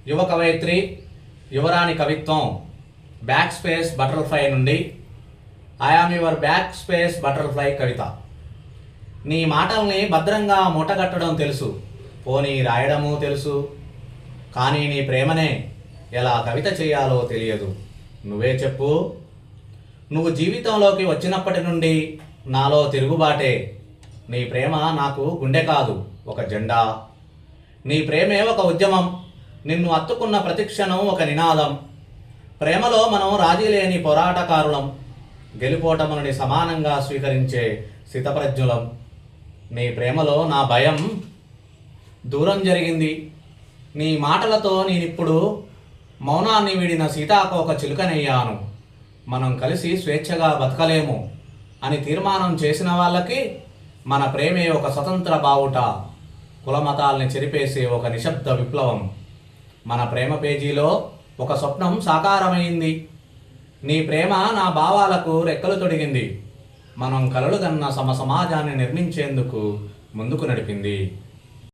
యువ కవయిత్రి యువరాణి కవిత్వం బ్యాక్ స్పేస్ బటర్ఫ్లై నుండి I am your back space butterfly కవిత. నీ మాటల్ని భద్రంగా మూటగట్టడం తెలుసు, పోనీ రాయడము తెలుసు, కానీ నీ ప్రేమనే ఎలా కవిత చేయాలో తెలియదు. నువ్వే చెప్పు. నువ్వు జీవితంలోకి వచ్చినప్పటి నుండి నాలో తిరుగుబాటే. నీ ప్రేమ నాకు గుండె కాదు, ఒక జెండా. నీ ప్రేమే ఒక ఉద్యమం, నిన్ను అత్తుకున్న ప్రతిక్షణం ఒక నినాదం. ప్రేమలో మనం రాజీ లేని పోరాటకారులం, గెలుపోటములని సమానంగా స్వీకరించే స్థితప్రజ్ఞులం. నీ ప్రేమలో నా భయం దూరం జరిగింది. నీ మాటలతో నేనిప్పుడు మౌనాన్ని వీడిన సీతాకోక చిలుకనయ్యాను. మనం కలిసి స్వేచ్ఛగా బతకలేము అని తీర్మానం చేసిన వాళ్ళకి మన ప్రేమే ఒక స్వతంత్ర బావుట, కులమతాల్ని చెరిపేసే ఒక నిశ్శబ్ద విప్లవం. మన ప్రేమ పేజీలో ఒక స్వప్నం సాకారమైంది. నీ ప్రేమ నా భావాలకు రెక్కలు తొడిగింది. మనం కలలు కన్న సమాజాన్ని నిర్మించేందుకు ముందుకు నడిపింది.